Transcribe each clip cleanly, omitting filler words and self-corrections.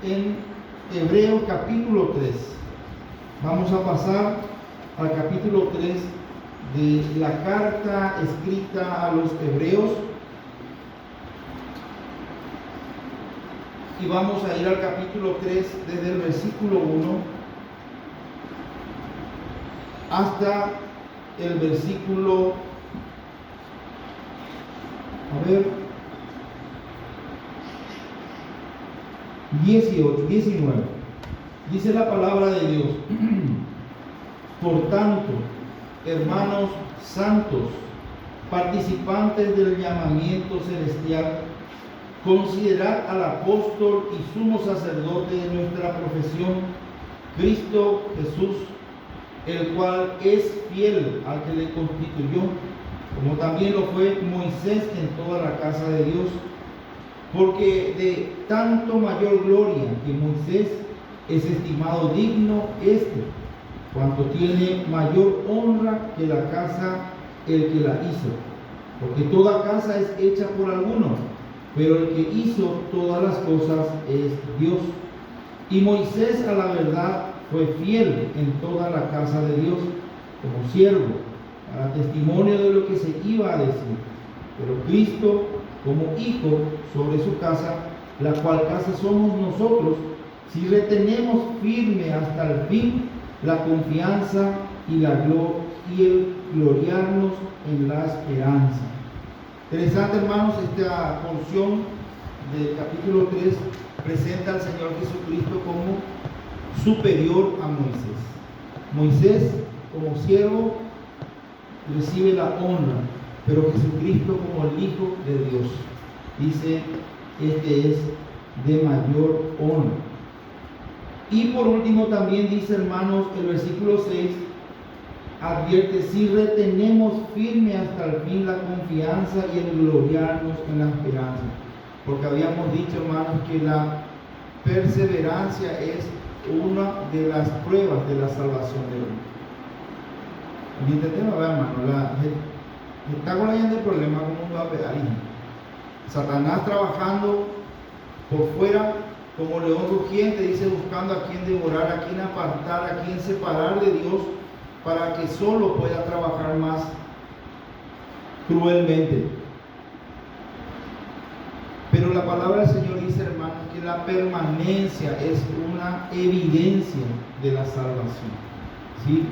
en Hebreos capítulo 3. Vamos a pasar al capítulo 3 de la carta escrita a los Hebreos. Y vamos a ir al capítulo 3 desde el versículo 1 hasta el versículo 19. Dice la palabra de Dios: Por tanto, hermanos santos, participantes del llamamiento celestial, considerad al apóstol y sumo sacerdote de nuestra profesión, Cristo Jesús, el cual es fiel al que le constituyó, como también lo fue Moisés en toda la casa de Dios. Porque de tanto mayor gloria que Moisés es estimado digno cuanto tiene mayor honra que la casa el que la hizo. Porque toda casa es hecha por alguno, pero el que hizo todas las cosas es Dios. Y Moisés, a la verdad, fue fiel en toda la casa de Dios, como siervo, para testimonio de lo que se iba a decir. Pero Cristo, como hijo sobre su casa, la cual casa somos nosotros, si retenemos firme hasta el fin la confianza y el gloriarnos en la esperanza. Interesante, hermanos, esta porción del capítulo 3 presenta al Señor Jesucristo como superior a Moisés. Moisés, como siervo, recibe la honra, pero Jesucristo, como el Hijo de Dios, dice: este es de mayor honra. Y por último también dice, hermanos, el versículo 6 advierte: si retenemos firme hasta el fin la confianza y el gloriarnos en la esperanza. Porque habíamos dicho, hermanos, que la perseverancia es una de las pruebas de la salvación del hombre. Y entendemos, hermano, está con el problema, ¿cómo va a pegar? Satanás trabajando por fuera como león rugiente, dice, buscando a quien devorar, a quien apartar, a quien separar de Dios, para que solo pueda trabajar más cruelmente. Pero la palabra del Señor dice, hermanos, que la permanencia es una evidencia de la salvación. ¿Sí?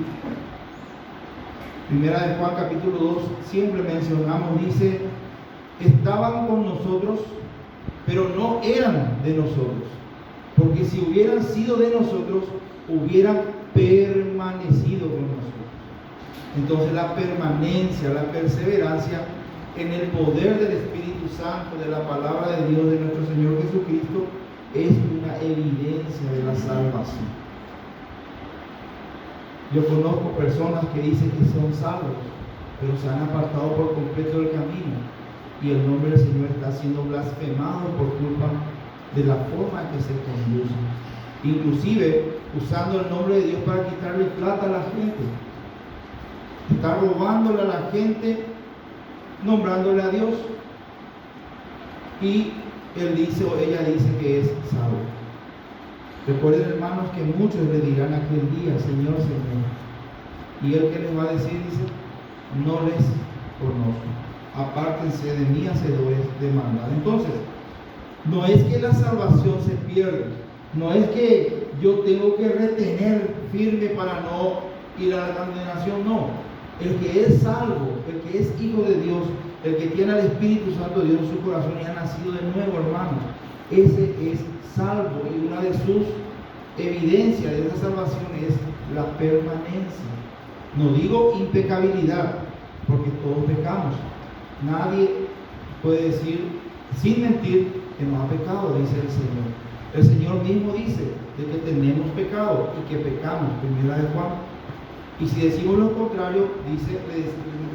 Primera de Juan capítulo 2, siempre mencionamos, dice: estaban con nosotros, pero no eran de nosotros, porque si hubieran sido de nosotros, hubieran permanecido con nosotros. Entonces la permanencia, la perseverancia en el poder del Espíritu Santo, de la palabra de Dios, de nuestro Señor Jesucristo, es una evidencia de la salvación. Yo conozco personas que dicen que son salvos, pero se han apartado por completo del camino, y el nombre del Señor está siendo blasfemado por culpa de la forma en que se conducen, inclusive usando el nombre de Dios para quitarle plata a la gente. Está robándole a la gente, nombrándole a Dios, y él dice o ella dice que es salvo. Recuerden, hermanos, que muchos le dirán aquel día: Señor, Señor. Y él, que les va a decir, dice: no les conozco, apártense de mí, hacedores de maldad. Entonces, no es que la salvación se pierda, no es que yo tengo que retener firme para no ir a la condenación, no. El que es salvo, el que es hijo de Dios, el que tiene al Espíritu Santo de Dios en su corazón y ha nacido de nuevo, hermanos, ese es salvo, y una de sus evidencias de esa salvación es la permanencia. No digo impecabilidad, porque todos pecamos. Nadie puede decir sin mentir que no ha pecado, dice el Señor. El Señor mismo dice de que tenemos pecado y que pecamos, primera de Juan. Y si decimos lo contrario, dice,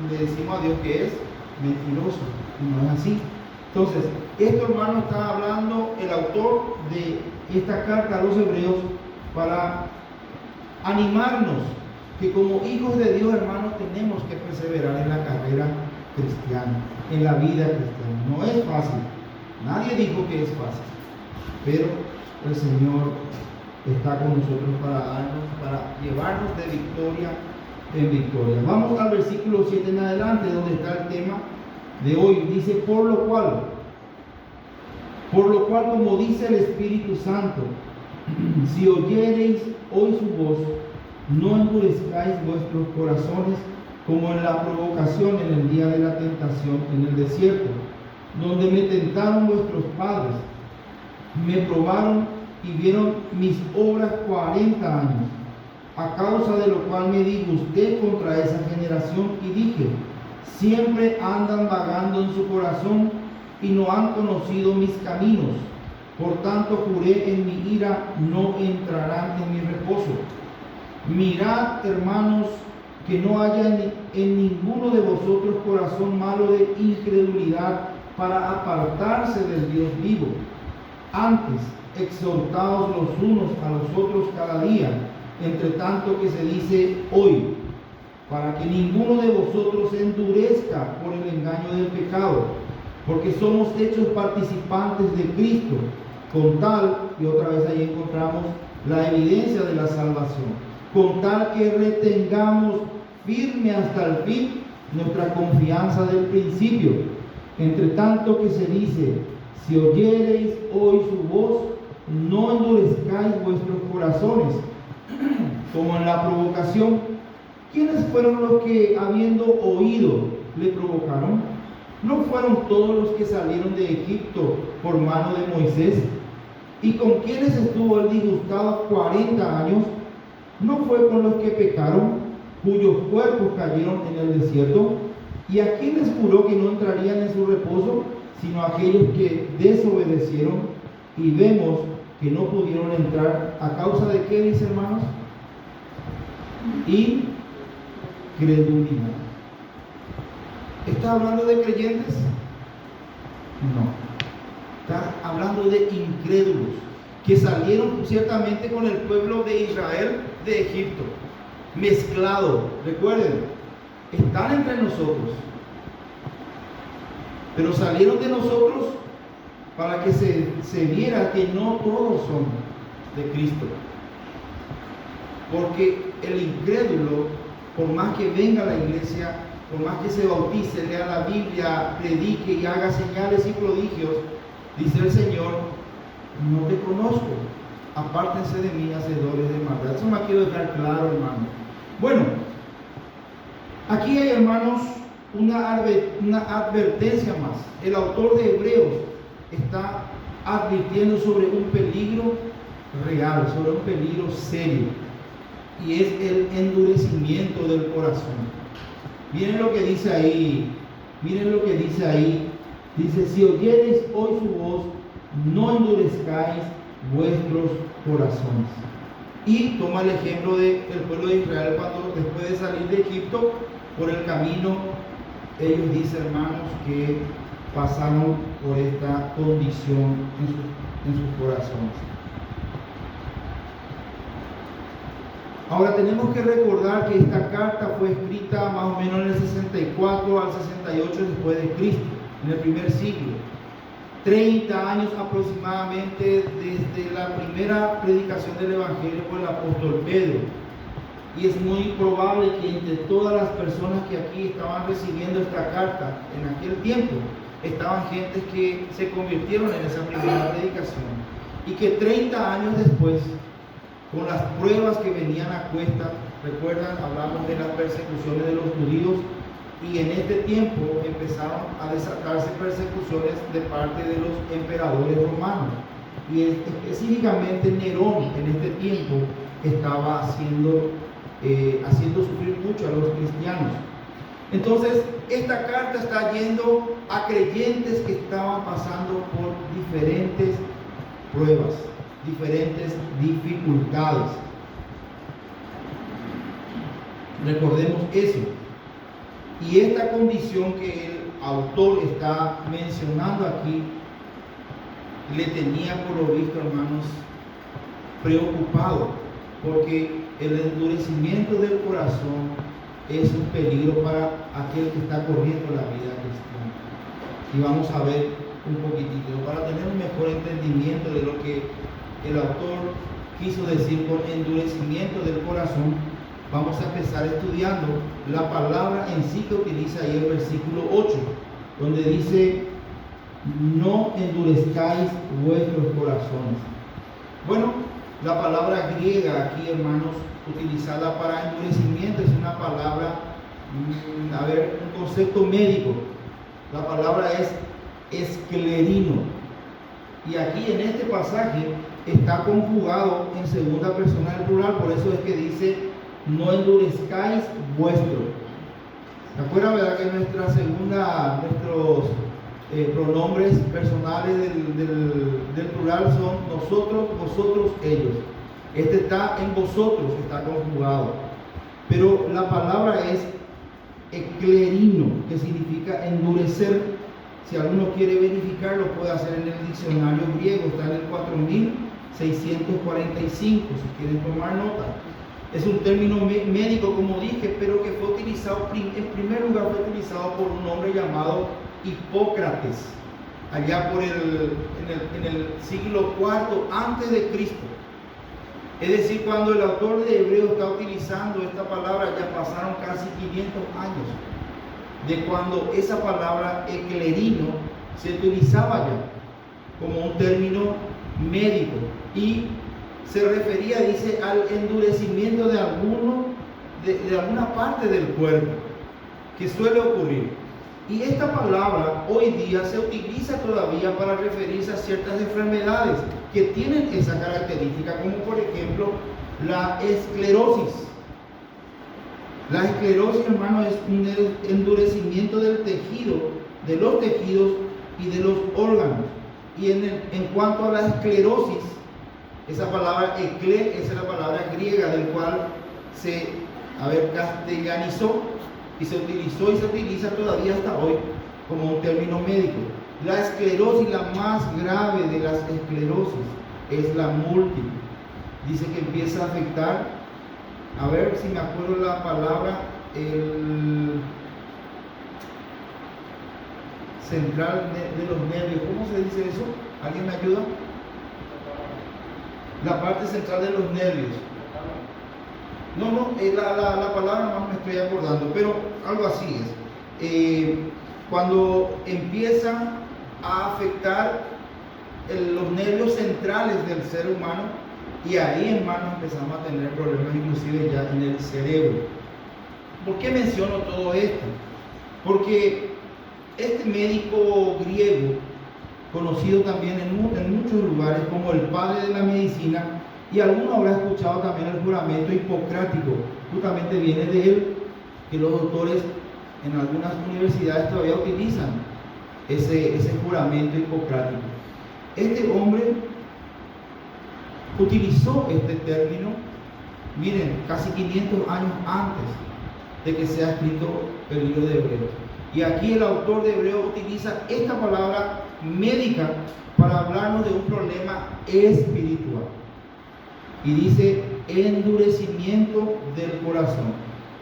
le decimos a Dios que es mentiroso, y no es así. Entonces, esto, hermano, está hablando el autor de esta carta a los Hebreos para animarnos que como hijos de Dios, hermanos, tenemos que perseverar en la carrera cristiana, en la vida cristiana. No es fácil, nadie dijo que es fácil, pero el Señor está con nosotros para llevarnos de victoria en victoria. Vamos al versículo 7 en adelante, donde está el tema de hoy. Dice, por lo cual, como dice el Espíritu Santo, si oyereis hoy su voz, no endurezcáis vuestros corazones como en la provocación en el día de la tentación en el desierto, donde me tentaron vuestros padres, me probaron y vieron mis obras 40 años, a causa de lo cual me disgusté contra esa generación y dije, siempre andan vagando en su corazón y no han conocido mis caminos. Por tanto juré en mi ira, no entrarán en mi reposo. Mirad, hermanos, que no haya en ninguno de vosotros corazón malo de incredulidad para apartarse del Dios vivo. Antes, exhortaos los unos a los otros cada día, entre tanto que se dice hoy, para que ninguno de vosotros se endurezca por el engaño del pecado, porque somos hechos participantes de Cristo, con tal, y otra vez ahí encontramos la evidencia de la salvación, con tal que retengamos firme hasta el fin nuestra confianza del principio. Entre tanto que se dice, si oyereis hoy su voz, no endurezcáis vuestros corazones, como en la provocación. ¿Quiénes fueron los que, habiendo oído, le provocaron? ¿No fueron todos los que salieron de Egipto por mano de Moisés? ¿Y con quienes estuvo él disgustado 40 años? ¿No fue con los que pecaron, cuyos cuerpos cayeron en el desierto? ¿Y a quienes juró que no entrarían en su reposo, sino a aquellos que desobedecieron? Y vemos que no pudieron entrar. ¿A causa de qué, dice, hermanos? Incredulidad. ¿Está hablando de creyentes? No. Está hablando de incrédulos que salieron ciertamente con el pueblo de Israel de Egipto, mezclado. Recuerden, están entre nosotros, pero salieron de nosotros para que se viera que no todos son de Cristo. Porque el incrédulo, por más que venga a la iglesia, por más que se bautice, lea la Biblia, predique y haga señales y prodigios, dice el Señor, no te conozco, apártense de mí, hacedores de maldad. Eso me quiero dejar claro, hermano. Bueno, aquí hay, hermanos, una advertencia más. El autor de Hebreos está advirtiendo sobre un peligro real, sobre un peligro serio, y es el endurecimiento del corazón. Miren lo que dice ahí, dice, si oyereis hoy su voz, no endurezcáis vuestros corazones. Y toma el ejemplo del pueblo de Israel cuando después de salir de Egipto, por el camino, ellos dicen, hermanos, que pasaron por esta condición en sus corazones. Ahora tenemos que recordar que esta carta fue escrita más o menos en el 64 al 68 después de Cristo, en el primer siglo. 30 años aproximadamente desde la primera predicación del Evangelio por el apóstol Pedro. Y es muy probable que entre todas las personas que aquí estaban recibiendo esta carta en aquel tiempo, estaban gentes que se convirtieron en esa primera predicación. Y que 30 años después, con las pruebas que venían a cuesta, recuerdan, hablamos de las persecuciones de los judíos, y en este tiempo empezaron a desatarse persecuciones de parte de los emperadores romanos, y específicamente Nerón en este tiempo estaba haciendo sufrir mucho a los cristianos. Entonces esta carta está yendo a creyentes que estaban pasando por diferentes pruebas, diferentes dificultades. Recordemos eso. Y esta condición que el autor está mencionando aquí le tenía, por lo visto, hermanos, preocupado, porque el endurecimiento del corazón es un peligro para aquel que está corriendo la vida cristiana. Y vamos a ver un poquitito para tener un mejor entendimiento de lo que el autor quiso decir con endurecimiento del corazón, vamos a empezar estudiando la palabra en sí que utiliza ahí el versículo 8, donde dice, no endurezcáis vuestros corazones. Bueno, la palabra griega aquí, hermanos, utilizada para endurecimiento es una palabra, un concepto médico. La palabra es esclerino. Y aquí en este pasaje está conjugado en segunda persona del plural, por eso es que dice, no endurezcáis vuestro. ¿Se acuerdan, verdad, que nuestros pronombres personales del plural son nosotros, vosotros, ellos? Este está en vosotros, está conjugado. Pero la palabra es esclerino, que significa endurecer. Si alguno quiere verificar, lo puede hacer en el diccionario griego, está en el 4645, si quieren tomar nota. Es un término médico, como dije, pero que fue utilizado, en primer lugar fue utilizado por un hombre llamado Hipócrates, allá en el siglo IV antes de Cristo. Es decir, cuando el autor de Hebreo está utilizando esta palabra, ya pasaron casi 500 años de cuando esa palabra esclerino se utilizaba ya como un término médico y se refería, dice, al endurecimiento de alguna parte del cuerpo que suele ocurrir. Y esta palabra hoy día se utiliza todavía para referirse a ciertas enfermedades que tienen esa característica, como por ejemplo la esclerosis. La esclerosis, hermano, es un endurecimiento del tejido, de los tejidos y de los órganos. Y en cuanto a la esclerosis, esa palabra esa es la palabra griega del cual se castellanizó y se utilizó y se utiliza todavía hasta hoy como un término médico. La esclerosis, la más grave de las esclerosis, es la múltiple. Dice que empieza a afectar, a ver si me acuerdo la palabra, el central de los nervios. ¿Cómo se dice eso? ¿Alguien me ayuda? La parte central de los nervios. No, la palabra no me estoy acordando, pero algo así es. Cuando empieza a afectar los nervios centrales del ser humano, y ahí, hermano, empezamos a tener problemas inclusive ya en el cerebro. ¿Por qué menciono todo esto? Porque este médico griego, conocido también en muchos lugares como el padre de la medicina, y alguno habrá escuchado también el juramento hipocrático, justamente viene de él, que los doctores en algunas universidades todavía utilizan ese juramento hipocrático. Este hombre utilizó este término, miren, casi 500 años antes de que sea escrito el libro de Hebreos. Y aquí el autor de Hebreos utiliza esta palabra médica para hablarnos de un problema espiritual. Y dice endurecimiento del corazón.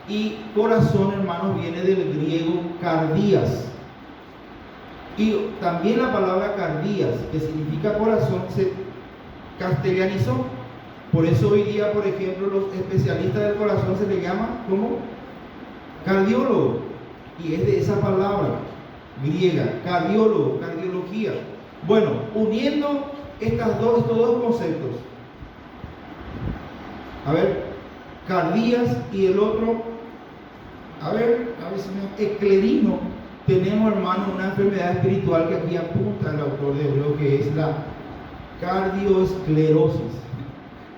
Y corazón, hermanos, viene del griego cardías. Y también la palabra cardías, que significa corazón, se castellanizó. Por eso hoy día, por ejemplo, los especialistas del corazón se le llaman como cardiólogo. Y es de esa palabra griega, cardiólogo, cardiología. Bueno, uniendo estos dos conceptos. A ver, cardías y el otro, esclerino, tenemos, hermano, una enfermedad espiritual que aquí apunta el autor de Hebreo, que es la cardioesclerosis.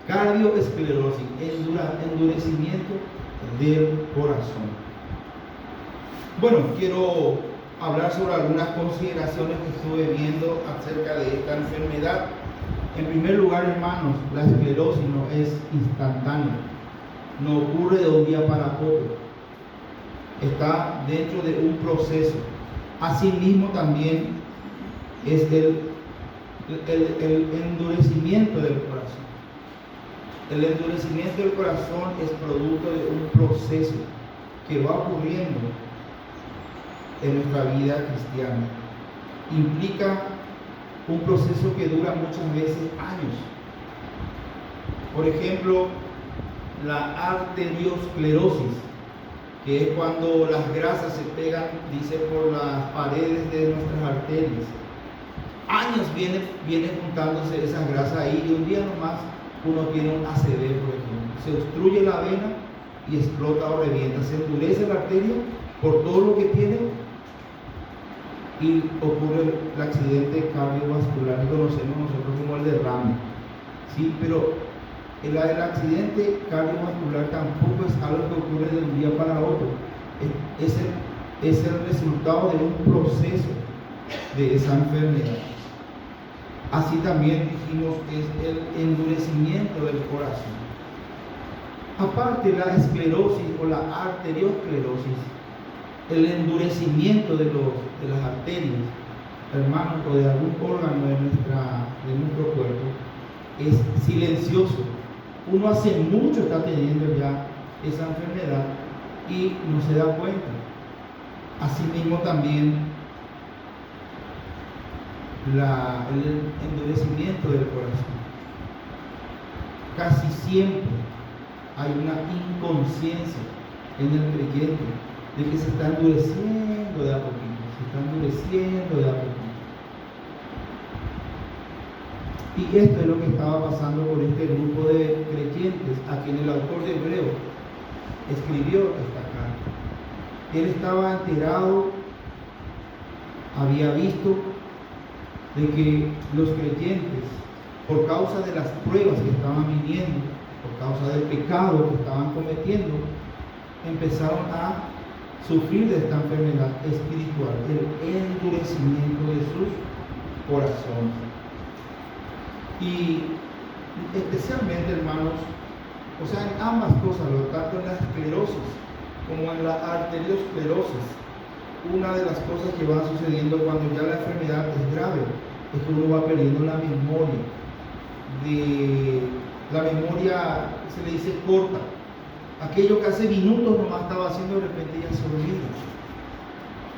Cardioesclerosis, endurecimiento del corazón. Bueno, quiero hablar sobre algunas consideraciones que estuve viendo acerca de esta enfermedad. En primer lugar, hermanos, la esclerosis no es instantánea, no ocurre de un día para otro, está dentro de un proceso. Asimismo también es el endurecimiento del corazón. El endurecimiento del corazón es producto de un proceso que va ocurriendo en nuestra vida cristiana. Implica un proceso que dura muchas veces años. Por ejemplo, la arteriosclerosis, que es cuando las grasas se pegan, dice, por las paredes de nuestras arterias. Años viene juntándose esas grasas ahí y un día nomás uno tiene un ACV, por ejemplo. Se obstruye la vena y explota o revienta. Se endurece la arteria por todo lo que tiene y ocurre el accidente cardiovascular que conocemos nosotros como el derrame. ¿Sí? Pero el accidente cardiovascular tampoco es algo que ocurre de un día para otro. Es el resultado de un proceso de esa enfermedad. Así también dijimos es el endurecimiento del corazón. Aparte la esclerosis o la arteriosclerosis, el endurecimiento de las arterias, hermanos, o de algún órgano de nuestro cuerpo, es silencioso. Uno hace mucho está teniendo ya esa enfermedad y no se da cuenta. Asimismo también el endurecimiento del corazón. Casi siempre hay una inconsciencia en el creyente de que se está endureciendo de a poquito, Y esto es lo que estaba pasando con este grupo de creyentes a quien el autor de Hebreos escribió esta carta. Él estaba enterado, había visto de que los creyentes, por causa de las pruebas que estaban viniendo, por causa del pecado que estaban cometiendo, empezaron a sufrir de esta enfermedad espiritual, el endurecimiento de sus corazones. Y especialmente, hermanos, o sea, en ambas cosas, tanto en la esclerosis como en la arteriosclerosis, una de las cosas que va sucediendo cuando ya la enfermedad es grave es que uno va perdiendo la memoria. La memoria se le dice corta. Aquello que hace minutos nomás estaba haciendo, de repente ya se olvida.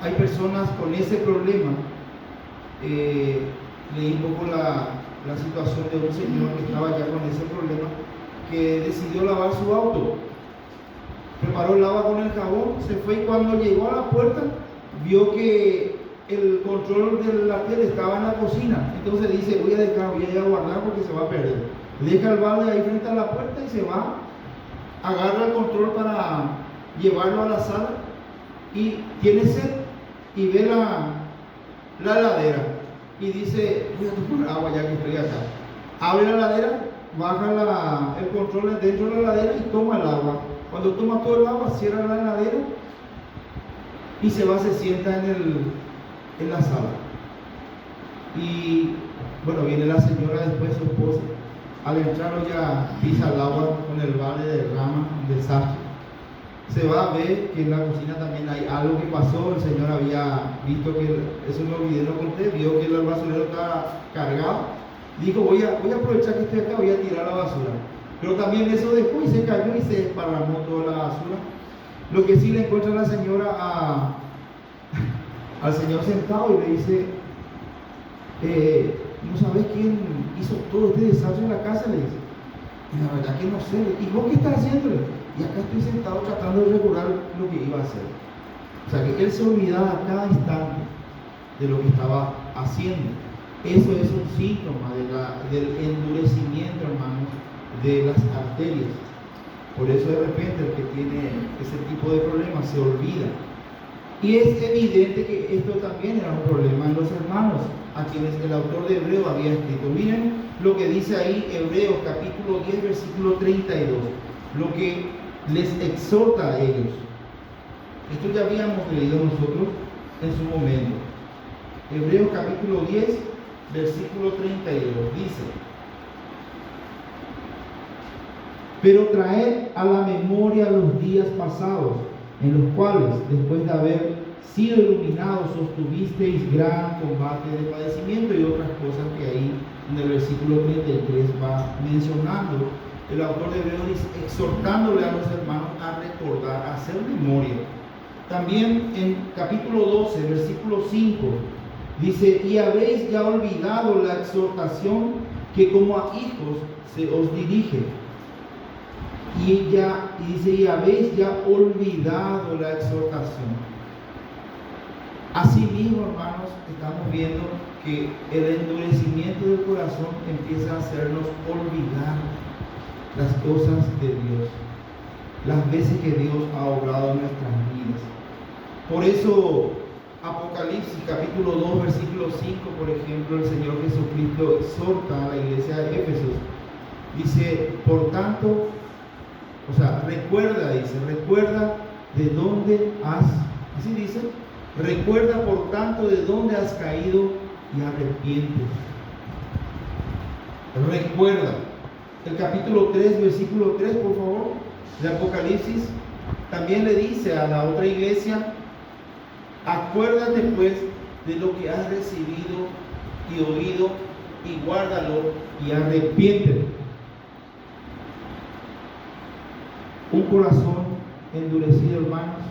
Hay personas con ese problema. Leí un poco la situación de un señor que estaba ya con ese problema, que decidió lavar su auto. Preparó el agua con el jabón, se fue y cuando llegó a la puerta vio que el control de la tele estaba en la cocina. Entonces dice, voy a ir a guardar porque se va a perder. Deja el balde ahí frente a la puerta y se va, agarra el control para llevarlo a la sala y tiene sed y ve la heladera y dice, voy a tomar agua ya que estoy acá. Abre la heladera, baja el control dentro de la heladera y toma el agua. Cuando toma todo el agua, cierra la heladera y se sienta en la sala. Y bueno, viene la señora después, su esposa. Al entrar ya pisa el agua con el balde de rama, desastre. Se va a ver que en la cocina también hay algo que pasó. El señor había visto que, eso me olvidé, no conté, vio que el basurero estaba cargado. Dijo, voy a aprovechar que estoy acá, voy a tirar la basura. Pero también eso dejó y se cayó y se desparramó toda la basura. Lo que sí le encuentra la señora al señor sentado y le dice, ¿no sabes quién hizo todo este desastre en la casa? Le dice, y la verdad que no sé. ¿Y vos qué estás haciendo? Y acá estoy sentado tratando de recordar lo que iba a hacer. O sea que él se olvidaba a cada instante de lo que estaba haciendo. Eso es un síntoma del endurecimiento, hermanos, de las arterias. Por eso de repente el que tiene ese tipo de problemas se olvida. Y es evidente que esto también era un problema en los hermanos a quienes el autor de Hebreos había escrito. Miren lo que dice ahí Hebreos capítulo 10 versículo 32, lo que les exhorta a ellos. Esto ya habíamos leído nosotros en su momento. Hebreos capítulo 10 versículo 32 dice: pero traed a la memoria los días pasados, en los cuales, después de haber sido iluminados, sostuvisteis gran combate de padecimiento, y otras cosas que ahí en el versículo 33 va mencionando. El autor de Hebreos dice, exhortándole a los hermanos a recordar, a hacer memoria. También en capítulo 12, versículo 5, dice, y habéis ya olvidado la exhortación que como a hijos se os dirige, y dice, y habéis ya olvidado la exhortación. Asimismo, hermanos, estamos viendo que el endurecimiento del corazón empieza a hacernos olvidar las cosas de Dios, las veces que Dios ha obrado en nuestras vidas. Por eso, Apocalipsis capítulo 2, versículo 5, por ejemplo, el Señor Jesucristo exhorta a la iglesia de Éfeso. Dice, por tanto, recuerda de dónde has, así dice, recuerda por tanto de dónde has caído y arrepiéntete. Recuerda. El capítulo 3, versículo 3, por favor, de Apocalipsis, también le dice a la otra iglesia, acuérdate pues de lo que has recibido y oído y guárdalo y arrepiéntete. Un corazón endurecido, hermanos,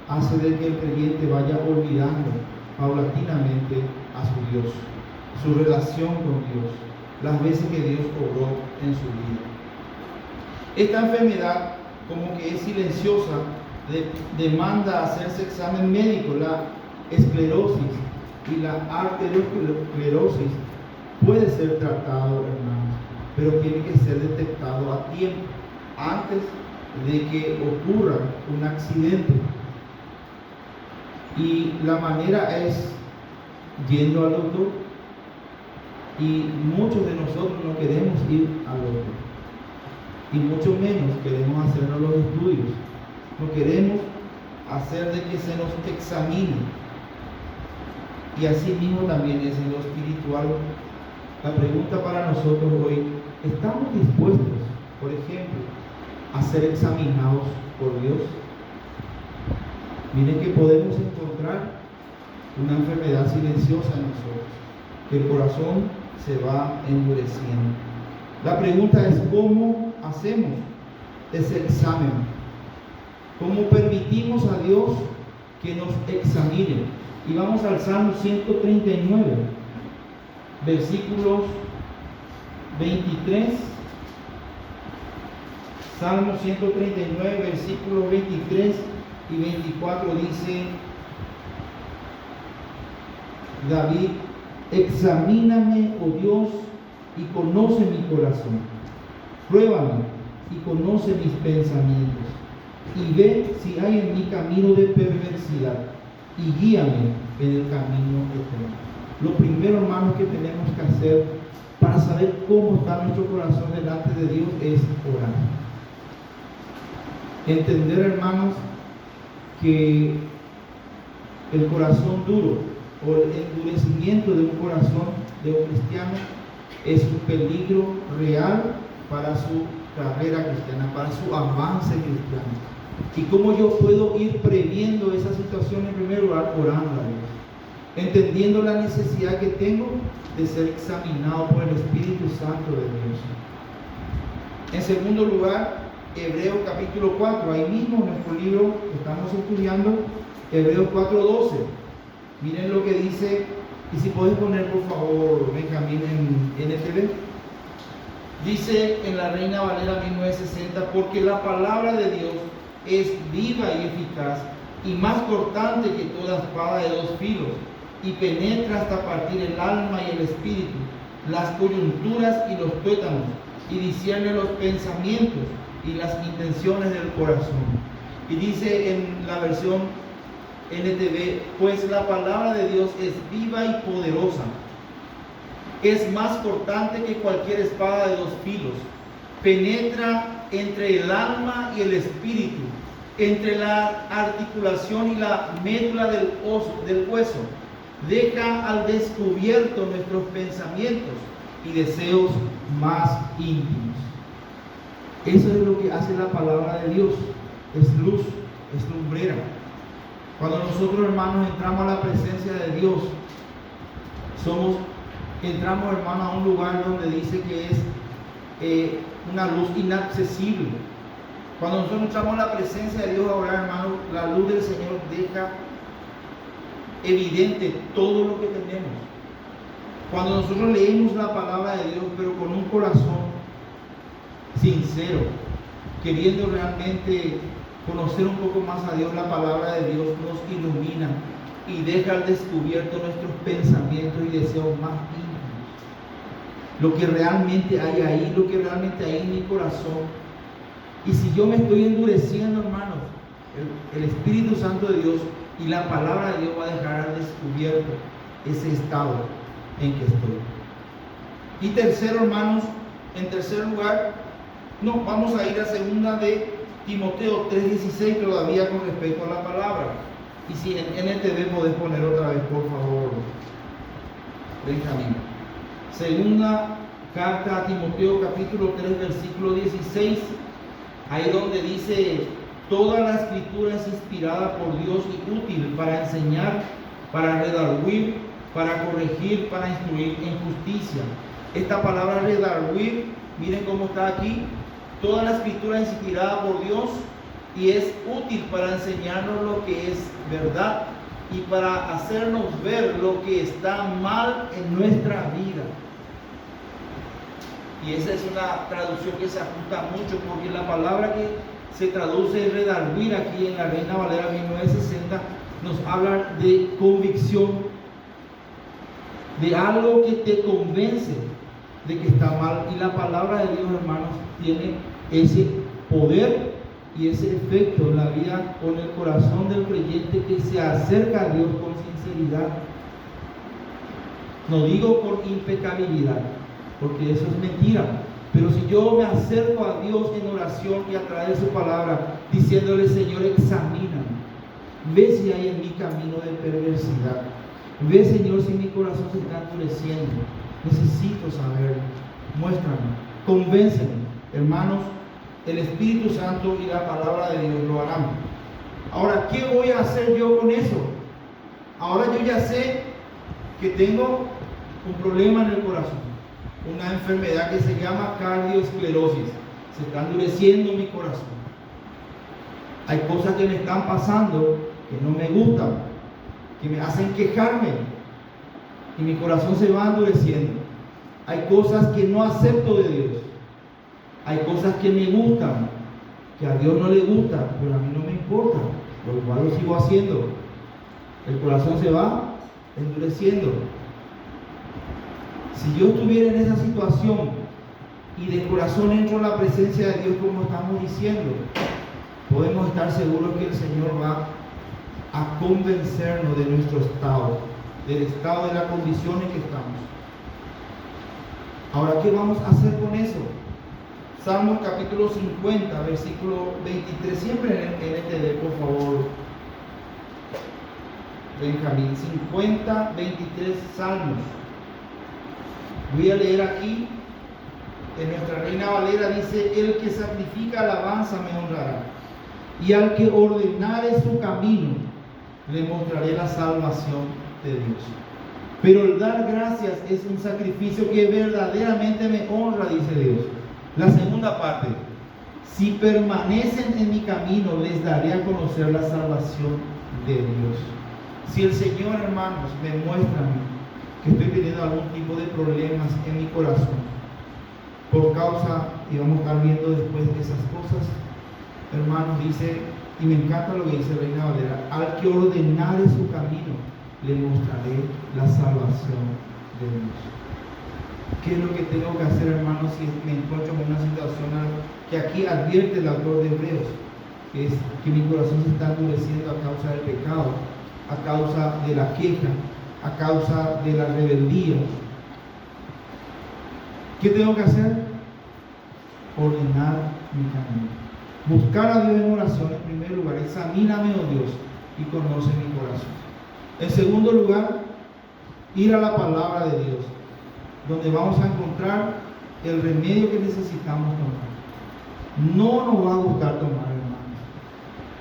hace de que el creyente vaya olvidando paulatinamente a su Dios, su relación con Dios, las veces que Dios obró en su vida. Esta enfermedad, como que es silenciosa, demanda hacerse examen médico. La esclerosis y la arteriosclerosis puede ser tratado, hermanos, pero tiene que ser detectado a tiempo, antes de que ocurra un accidente. Y la manera es yendo al doctor, y muchos de nosotros no queremos ir al doctor, y mucho menos queremos hacernos los estudios, no queremos hacer de que se nos examine. Y así mismo también es en lo espiritual. La pregunta para nosotros hoy, ¿estamos dispuestos, por ejemplo, a ser examinados por Dios? Miren que podemos encontrar una enfermedad silenciosa en nosotros, que el corazón se va endureciendo. La pregunta es, ¿cómo hacemos ese examen? ¿Cómo permitimos a Dios que nos examine? Y vamos al Salmo 139, versículos 23. Salmo 139, versículos 23 y 24 dice David, examíname, oh Dios, y conoce mi corazón. Pruébame y conoce mis pensamientos. Y ve si hay en mí camino de perversidad, y guíame en el camino eterno. Lo primero, hermanos, que tenemos que hacer para saber cómo está nuestro corazón delante de Dios es orar. Entender, hermanos, que el corazón duro o el endurecimiento de un corazón de un cristiano es un peligro real para su carrera cristiana, para su avance cristiano. ¿Y cómo yo puedo ir previendo esa situación? En primer lugar, orando a Dios, entendiendo la necesidad que tengo de ser examinado por el Espíritu Santo de Dios. En segundo lugar, Hebreos capítulo 4, ahí mismo en nuestro libro que estamos estudiando, Hebreos 4:12. Miren lo que dice, y si puedes poner por favor, Benjamín, en NTV. Dice en la Reina Valera 1960, porque la palabra de Dios es viva y eficaz, y más cortante que toda espada de dos filos, y penetra hasta partir el alma y el espíritu, las coyunturas y los tuétanos, y discierne los pensamientos y las intenciones del corazón. Y dice en la versión NTV, pues la palabra de Dios es viva y poderosa, es más cortante que cualquier espada de dos filos, penetra entre el alma y el espíritu, entre la articulación y la médula del hueso, deja al descubierto nuestros pensamientos y deseos más íntimos. Eso es lo que hace la palabra de Dios. Es luz, es lumbrera. Cuando nosotros, hermanos, entramos a la presencia de Dios, entramos, hermanos, a un lugar donde dice que es una luz inaccesible. Cuando nosotros entramos a la presencia de Dios a orar, hermanos, la luz del Señor deja evidente todo lo que tenemos. Cuando nosotros leemos la palabra de Dios, pero con un corazón sincero, queriendo realmente conocer un poco más a Dios, la palabra de Dios nos ilumina y deja al descubierto nuestros pensamientos y deseos más íntimos. Lo que realmente hay ahí, lo que realmente hay en mi corazón. Y si yo me estoy endureciendo, hermanos, el Espíritu Santo de Dios y la palabra de Dios va a dejar al descubierto ese estado en que estoy. Y tercero, hermanos, en tercer lugar, vamos a ir a segunda de Timoteo 3:16 todavía con respecto a la palabra. Y si en NTV podés poner otra vez, por favor, Benjamín. Segunda carta a Timoteo capítulo 3 versículo 16, ahí donde dice: toda la escritura es inspirada por Dios y útil para enseñar, para redarguir, para corregir, para instruir en justicia. Esta palabra redarguir, miren cómo está aquí. Toda la escritura es inspirada por Dios y es útil para enseñarnos lo que es verdad y para hacernos ver lo que está mal en nuestra vida. Y esa es una traducción que se ajusta mucho, porque la palabra que se traduce redarguir aquí en la Reina Valera 1960 nos habla de convicción, de algo que te convence de que está mal. Y la palabra de Dios, hermanos, tiene ese poder y ese efecto en la vida o en el corazón del creyente que se acerca a Dios con sinceridad. No digo con impecabilidad, porque eso es mentira. Pero si yo me acerco a Dios en oración y a través de su palabra, diciéndole: Señor, examíname, ve si hay en mi camino de perversidad, ve, Señor, si mi corazón se está endureciendo, necesito saberlo, muéstrame, convénceme. Hermanos, el Espíritu Santo y la palabra de Dios lo harán. Ahora, ¿qué voy a hacer yo con eso? Ahora yo ya sé que tengo un problema en el corazón, una enfermedad que se llama cardioesclerosis. Se está endureciendo mi corazón. Hay cosas que me están pasando que no me gustan, que me hacen quejarme, y mi corazón se va endureciendo. Hay cosas que no acepto de Dios. Hay cosas que me gustan, que a Dios no le gustan, pero a mí no me importa, lo cual lo sigo haciendo. El corazón se va endureciendo. Si yo estuviera en esa situación y de corazón entro en la presencia de Dios, como estamos diciendo, podemos estar seguros que el Señor va a convencernos de nuestro estado, del estado de la condición en que estamos. Ahora, ¿qué vamos a hacer con eso? Salmos capítulo 50, versículo 23, siempre en NTV, por favor, Benjamín. 50, 23 Salmos. Voy a leer aquí, en nuestra Reina Valera dice: el que sacrifica alabanza me honrará, y al que ordenare su camino, le mostraré la salvación de Dios. Pero el dar gracias es un sacrificio que verdaderamente me honra, dice Dios. La segunda parte: si permanecen en mi camino, les daré a conocer la salvación de Dios. Si el Señor, hermanos, me muestra a mí que estoy teniendo algún tipo de problemas en mi corazón, por causa, y vamos a estar viendo después de esas cosas, hermanos, dice, y me encanta lo que dice Reina Valera: al que ordenare su camino, le mostraré la salvación de Dios. ¿Qué es lo que tengo que hacer, hermanos, si me encuentro en una situación que aquí advierte el autor de Hebreos, que es que mi corazón se está endureciendo a causa del pecado, a causa de la queja, a causa de la rebeldía? ¿Qué tengo que hacer? Ordenar mi camino. Buscar a Dios en oración en primer lugar. Examíname, oh Dios, y conoce mi corazón. En segundo lugar, ir a la palabra de Dios, donde vamos a encontrar el remedio que necesitamos tomar. No nos va a gustar tomar, hermanos.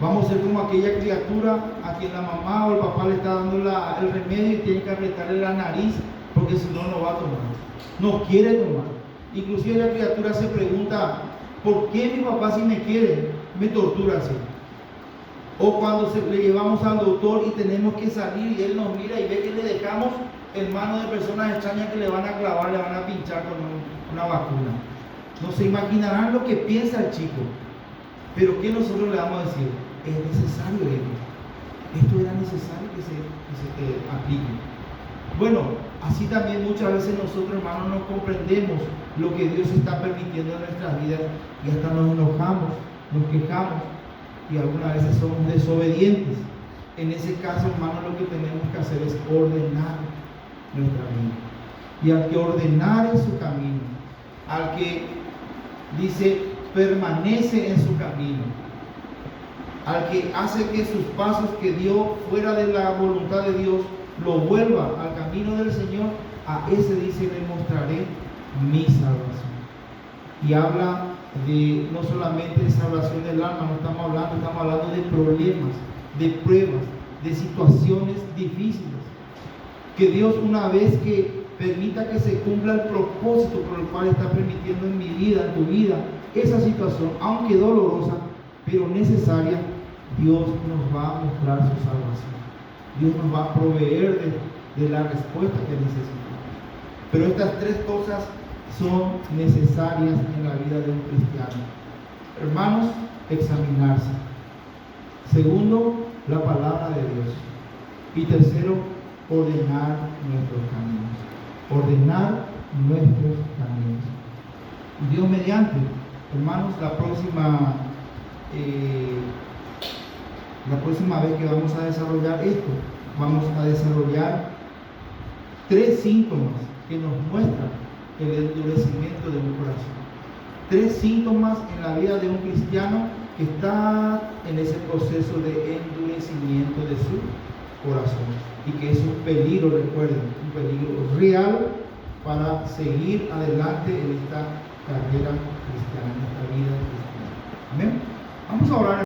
Vamos a ser como aquella criatura a quien la mamá o el papá le está dando el remedio y tiene que apretarle la nariz, porque si no, no va a tomar. No quiere tomar. Inclusive la criatura se pregunta: ¿por qué mi papá, si me quiere, me tortura así? O cuando le llevamos al doctor y tenemos que salir y él nos mira y ve que le dejamos en manos de personas extrañas que le van a clavar, le van a pinchar con una vacuna. No se imaginarán lo que piensa el chico. Pero ¿qué nosotros le vamos a decir? Es necesario esto era necesario que se aplique. Bueno, así también muchas veces nosotros, hermanos, no comprendemos lo que Dios está permitiendo en nuestras vidas y hasta nos enojamos, nos quejamos y algunas veces somos desobedientes. En ese caso, hermanos, lo que tenemos que hacer es ordenar nuestra vida. Y al que ordenar en su camino, al que dice permanece en su camino, al que hace que sus pasos que dio fuera de la voluntad de Dios lo vuelva al camino del Señor, a ese dice le mostraré mi salvación. Y habla de no solamente de salvación del alma, no estamos hablando de problemas, de pruebas, de situaciones difíciles. Que Dios, una vez que permita que se cumpla el propósito por el cual está permitiendo en mi vida, en tu vida, esa situación, aunque dolorosa, pero necesaria, Dios nos va a mostrar su salvación. Dios nos va a proveer de la respuesta que necesitamos. Pero estas tres cosas son necesarias en la vida de un cristiano. Hermanos, examinarse. Segundo, la palabra de Dios. Y tercero, ordenar nuestros caminos. Ordenar nuestros caminos. Dios mediante, hermanos, la próxima vez que vamos a desarrollar esto, vamos a desarrollar 3 síntomas que nos muestran el endurecimiento de un corazón. 3 síntomas en la vida de un cristiano que está en ese proceso de endurecimiento de su corazón y que es un peligro, recuerden, un peligro real para seguir adelante en esta carrera cristiana, en esta vida cristiana. Amén. Vamos a orar.